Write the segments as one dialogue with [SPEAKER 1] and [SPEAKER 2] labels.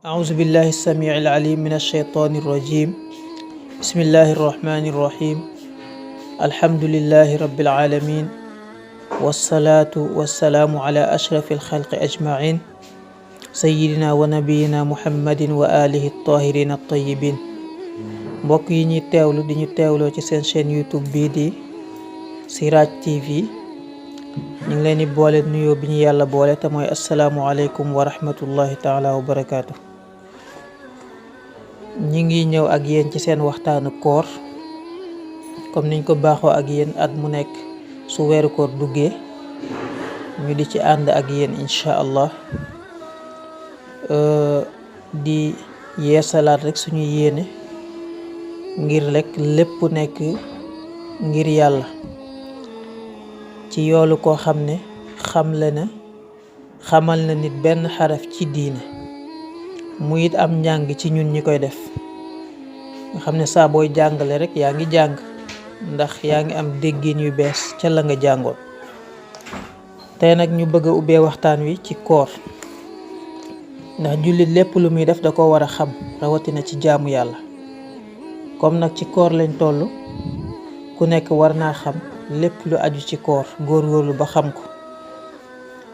[SPEAKER 1] أعوذ بالله السميع العليم من الشيطان الرجيم. بسم الله الرحمن الرحيم. الحمد لله رب العالمين، والصلاة والسلام على أشرف الخلق أجمعين، سيدنا ونبينا محمد وآله الطاهرين الطيبين. mbokk yi ñuy teewlu di ñu teewloo ci seen chaîne YouTube bii di Siraj TV, ñu ngi leen di boole nuyoo bi ñu yàlla boole te mooy assalaamu aleykum wa rahmatullahi taala wa barakaatu. ñi ngi ñëw ak yéen ci seen waxtaanu koor comme niñ ko baaxoo ak yéen at mu nekk su weeru koor duggee ñu di ci ànd ak yéen incha allah di yeesalaat rek suñu yéene ngir rek lépp nekk ngir yàlla ci yoolu koo xam ne xamal na nit benn xaraf ci diine mu it am njàng ci ñun ñi koy def nga xam ne saa booy jàngale rek yaa ngi jàng ndax yaa ngi am déggin yu bees ca la nga jàngoon. tey nag ñu bëgg a ubbee waxtaan wi ci koor ndax jullit lépp lu muy def da ko war a xam rawatina ci jaamu yàlla. comme nag ci koor lañ toll ku nekk war naa xam lépp lu aju ci koor góorgóorlu ba xam ko.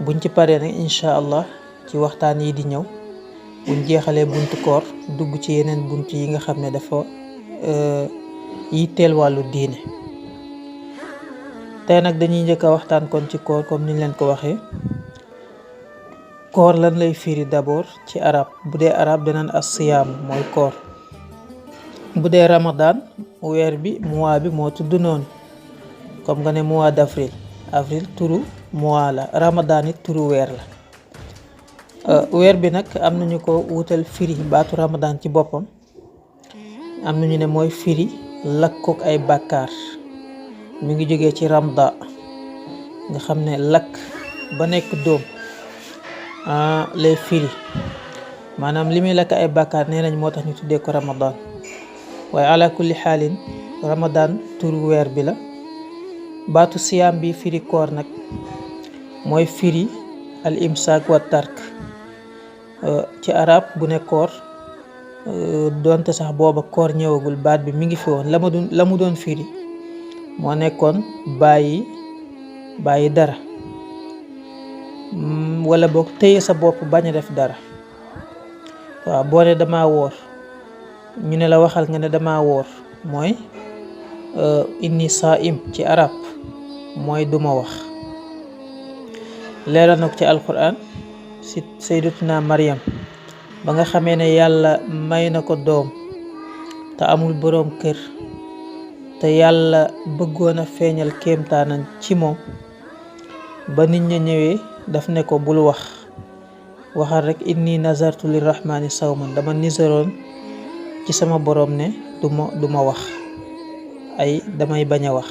[SPEAKER 1] buñ ci paree nag incha allah ci waxtaan yi di ñëw buñ jeexalee buntu koor dugg ci yeneen bunt yi nga xam ne dafa yitteel wàllu diine. tey nag dañuy njëkk a waxtaan kon ci koor comme niñ leen ko waxee. koor lan lay firi d'abord ci arab bu dee arab danaan as-siyaam mooy koor. bu dee ramadan weer bi mois bi moo tudd noonu comme nga ne mois d'avril turu mois la, ramadan it turu weer la. weer bi nag am nañu ko wutal firi baatu ramadan ci boppam am nañu ne mooy firi lakkook ay bàkkaar mi ngi jógee ci ramda nga xam ne lakk ba nekk dóom lay firi maanaam li muy lakk ay bàkkaar nee nañ moo tax ñu tuddee ko ramadan. waaye ala kulli xaalin ramadan turu weer bi la. baatu siyaam bi firi koor nag mooy firi al imsaak wa tark ci arab bu ne koor doonte sax booba koor ñëwagul baat bi mi ngi fi woon la mu doon firi moo nekkoon bàyyi dara wala boog téye sa bopp bañ a def dara. waaw boo ne dama woor ñu ne la waxal nga ne dama woor mooy inni saa'im ci arab mooy duma wax. leeral na ko ci alquran si sayyidatuna Maryam ba nga xamee ne yàlla may na ko doom te amul boroom kër te yàlla bëggoon a feeñal kéemtaanan ci moom ba nit ña ñëwee daf ne ko bul waxal rek inni nazartu lirrahmani sawman dama nisaroon ci sama boroom ne duma wax ay damay bañ a wax.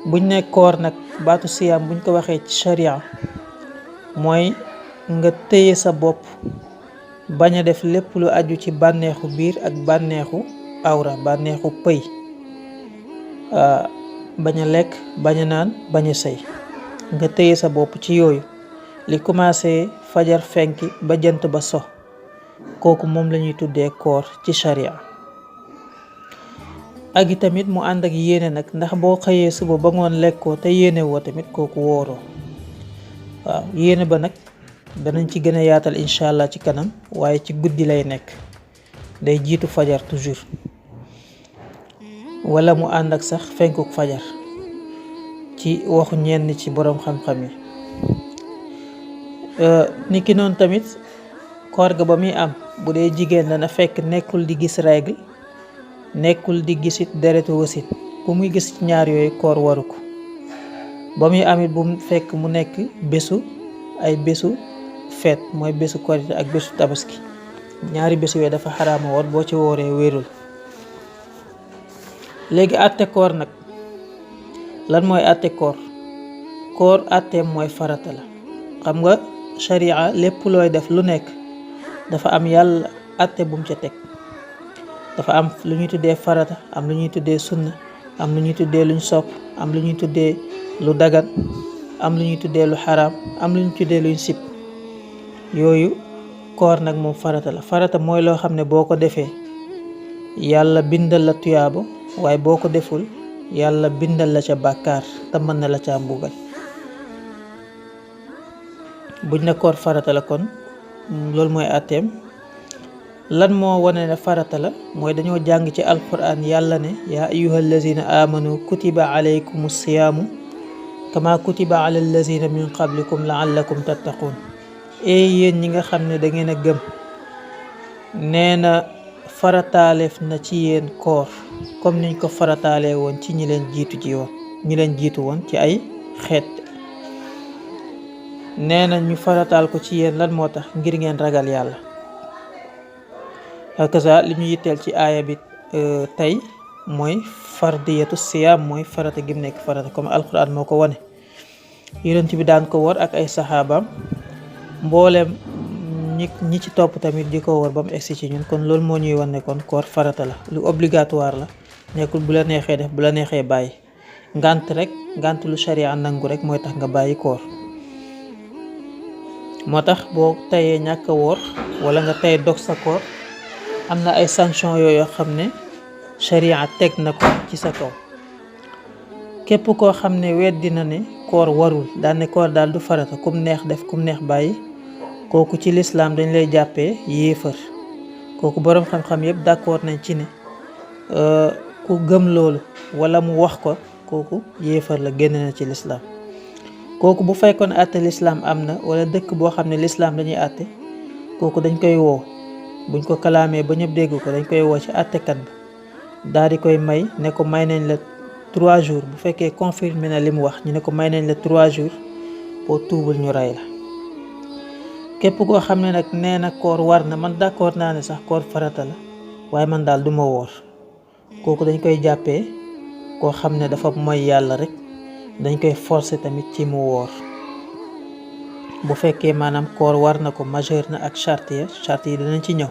[SPEAKER 1] buñ ne koor nag baatu siyaam buñ ko waxee ci sharia mooy nga téye sa bopp bañ a def lépp lu aju ci bànneexu biir ak bànneexu awra bànneexu pëy bañ a lekk bañ a naan bañ a sëy nga téye sa bopp ci yooyu li commencé fajar fenki ba jant ba so kooku moom lañuy tuddee koor ci sharia. ak i tamit mu ànd ak yéene nag ndax boo xëyee suba ba ngoon lekkoo te yéene woo tamit kooku wóoroo. waaw yéene ba nag danañ ci gën a yaatal incha allah ci kanam waaye ci guddi lay nekk day jiitu fajar toujours wala mu ànd ak sax fenkuk fajar ci waxu ñenn ci boroom xam-xam yi. niki noonu tamit koor ga ba muy am bu dee jigéen la na fekk nekkul di gis règle nekkul di gisit deretu wasit bu muy gis ci ñaar yooyu koor waru ko. ba muy amit bu fekk mu nekk bésu feet mooy bésu korite ak bésu tabaski ñaari bésu yooyu dafa xaraama woon boo ci wooree wérul. léegi àtte koor nag lan mooy àtte koor àtteem mooy farata la. xam nga sharia lépp looy def lu nekk dafa am yàlla àtte bum ca teg. dafa am lu ñuy tuddee farata am lu ñuy tuddee sunna am lu ñuy tuddee luñ sopp am lu ñuy tuddee lu dagan am lu ñuy tuddee lu xaraam am lu ñuy tuddee luñ sib. yooyu koor nag moom farata la. farata mooy loo xam ne boo ko defee yàlla bindal la tuyaaba, waaye boo ko deful yàlla bindal la ca bàkkaar te mën na la ca mbugal. buñ ne koor farata la kon loolu mooy àtteem. lan moo wane ne farata la mooy dañoo jàng ci alquran yàlla ne yaa ayyuhal lazina amanu kutiba alaykum siyaamu kama kutiba ala allazina min qablikum laallakum tattaqun. yéen ñi nga xam ne da ngeen a gëm, nee na farataaleef na ci yéen koor comme niñ ko farataalee woon ci ñi leen jiitu woon ci ay xeet. nee na ñu farataal ko ci yéen lan moo tax? ngir ngeen ragal yàlla. hakaza li ñu yitteel ci aaya bi tey mooy fardiyatu siyaam, mooy farata gim nekk farata comme alquran moo ko wane. yonent bi daan ko wor ak ay saxaabaam, mboolem ñi ci topp tamit di ko wor ba mu egsi ci ñun. kon loolu moo ñuy wan ne kon koor farata la, lu obligatoire la. nekkul bu la neexee def, bu la neexee bàyyi. ngànt lu sharia nangu rek mooy tax nga bàyyi koor. moo tax boo tayee ñàkk a woor wala nga tay dog sa koor, am na ay sanction yoo xam ne sharia teg na ko ci sa kaw. képp koo xam ne weddi na ne koor warul, daan ne koor daal du farata, kum neex def kum neex bàyyi, kooku ci lislaam dañ lay jàppee yéefar. kooku boroom xam-xam yëpp d'accord nañ ci ne ku gëm loolu wala mu wax ko, kooku yéefar la, génn na ci lislaam. kooku bu fekkoon àtte lislaam am na wala dëkk boo xam ne lislaam dañuy àtte, kooku dañ koy woo. buñ ko kalaamee ba ñëpp dégg ko, dañ koy woo ci àttekat bi daal di koy may ne ko may nañ la 3 jours. bu fekkee confirmé na li mu wax, ñu ne ko may nañ la 3 jours, boo tuubul ñu rey la. képp koo xam ne nag nee na koor war na, man d'accord naa ne sax koor farata la, waaye man daal duma woor, kooku dañ koy jàppee koo xam ne dafa mooy yàlla rek. dañ koy forcer tamit ci mu woor. bu fekkee maanaam koor war na ko, majeur na ak charte yi dinañ ci ñëw.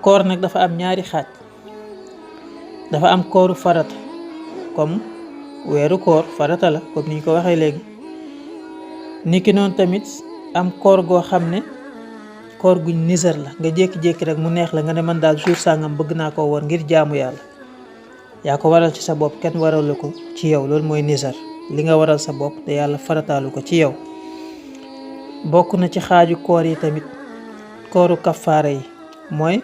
[SPEAKER 1] koor nag dafa am ñaari xaaj. dafa am kooru farata comme weeru koor farata la comme niñ ko waxee léegi. niki noonu tamit am koor goo xam ne koor guñ nisar la, nga jékki-jékki rek mu neex la nga ne man daal jour sàngam bëgg naa ko woor ngir jaamu yàlla. yaa ko waral ci sa bopp, kenn waralu ko ci yow. loolu mooy nisar, li nga waral sa bopp te yàlla farataalu ko ci yow. bokk na ci xaaju koor yi tamit kooru kafaara yi, mooy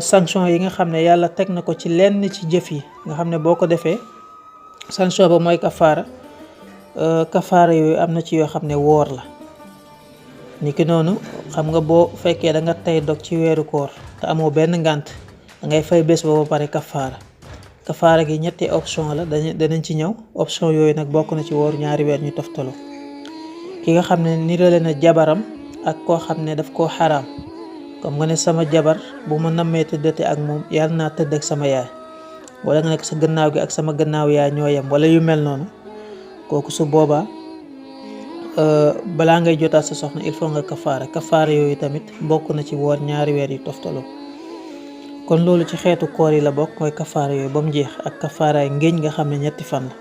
[SPEAKER 1] sanction yi nga xam ne yàlla teg na ko ci lenn ci jëf yi nga xam ne boo ko defee sanction ba mooy kafaara. kafaara yooyu am na ci yoo xam ne woor la. niki noonu xam nga boo fekkee da nga tey dog ci weeru koor te amoo benn ngànt, da ngay fay bés ba pare kafaara. kafaara gi ñetti option la, danañ ci ñëw. option yooyu nag bokk na ci woor ñaari weer ñu toftaloo. ki nga xam ne nirale na jabaram ak koo xam ne daf koo xaraam, comme nga ne sama jabar bu ma nammee tëddate ak moom yàlla naa tëdd ak sama yaay, wala nga nekk sa gannaaw gi ak sama gannaaw yaay ñoo yem, wala yu mel noonu. kooku su boobaa balaa ngay jotaat sa soxna il faut nga kafaara yooyu tamit bokk na ci woor ñaari weer yu toftaloo. kon loolu ci xeetu koor yi la bokk, mooy kafaara yooyu ba mu jeex, ak kafaaraay ngéej nga xam ne 3 fan la.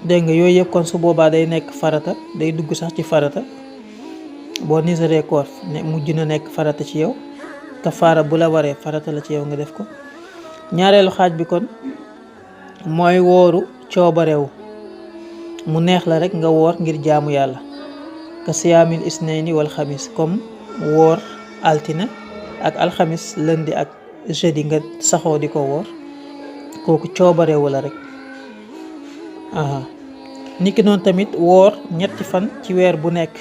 [SPEAKER 1] dégg nga yooyu yëpp kon su boobaa day nekk farata, day dugg sax ci farata. boo nisaree koor ne mujj na nekk farata ci yow, kafaara bu la waree farata la ci yow nga def ko. ñaareelu xaaj bi kon mooy wooru coobarewu, mu neex la rek nga woor ngir jaamu yàlla. ka siyaamil isnayni wal xamis, comme woor altine ak alxamis, lundi ak jeudi nga saxoo di ko woor, kooku coobarewu la rek. niki noonu tamit woor 3 fan ci weer bu nekk,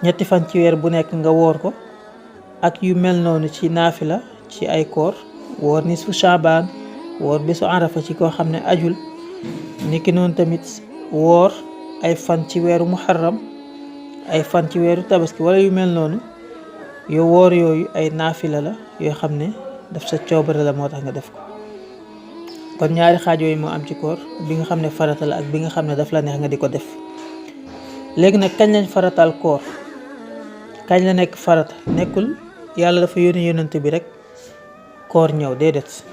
[SPEAKER 1] 3 fan ci weer bu nekk nga woor ko, ak yu mel noonu ci naafila ci ay koor. woor nisfu Shaabaan, woor bésu Arafa ci koo xam ne ajul. niki noonu tamit woor ay fan ci weeru muharram, ay fan ci weeru tabaski wala yu mel noonu. yow woor yooyu ay naafila la yoo xam ne daf sa coobare la moo tax nga def ko. kon ñaari xaaj yooyu moo am ci koor, bi nga xam ne farata la ak bi nga xam ne daf la neex nga di ko def. léegi nag kañ lañ farataal koor, kañ la nekk farata? nekkul yàlla dafa yónni yonent bi rek koor ñëw, déedéet.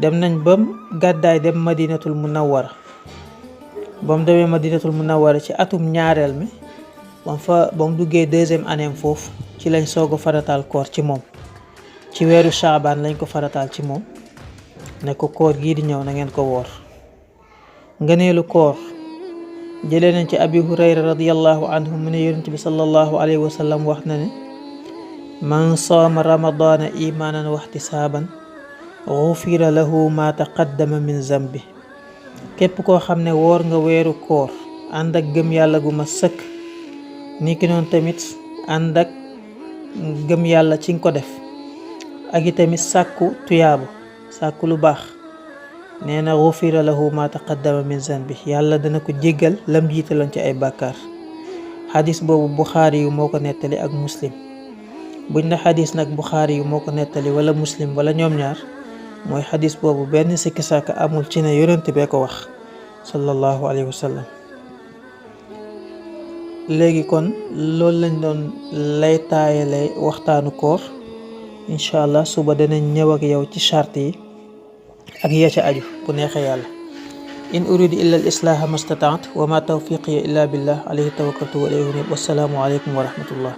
[SPEAKER 1] dem nañ bam gàddaay dem madinatul munawwara, ba mu demee Madinatul Munawwara ci atum ñaareel mi ba mu duggee 2e année foofu ci lañ soog a farataal koor ci moom. ci weeru Shaabaan lañ ko farataal ci moom ne ko koor gii di ñëw na ngeen ko woor. ngëneelu koor jëlee nañ ci Abi Hurayra radiyallahu anhu mu ne yonent bi sallallahu alayhi wa sallam wax na ne man saama ramadaana imaanan wa ihtisaaban gufira lahu ma taqaddama min zambi. képp koo xam ne woor nga weeru koor ànd ak gëm yàlla gu ma sëkk niki noonu tamit ànd ak gëm yàlla ci nga ko def ak itamit sàkku tuyaaba sàkku lu baax nee na gufira lahu ma taqaddama min zanbi yàlla dana ko jéggal lam jiitaloon ci ay bàkkaar. xadis boobu Buxaari yu moo ko nettali ak Muslim. buñ ne xadis nag Buxaari yu moo ko nettali wala Muslim wala ñoom ñaar mooy xadis boobu benn sikki sàkk amul ci ne yonent bee ko wax sallallahu alayhi wa sallam. léegi kon loolu lañ doon lay taayale waxtaanu koor. incha allah suba danañ ñëw ak yow ci charte yi ak ya ca aju bu neexee yàlla. in uridu illa al islaaha mastataat wa ma tawfiqiya illa billah alayhi tawakkaltu wa ilayhi unib. wassalaamu aleykum wa rahmatullah.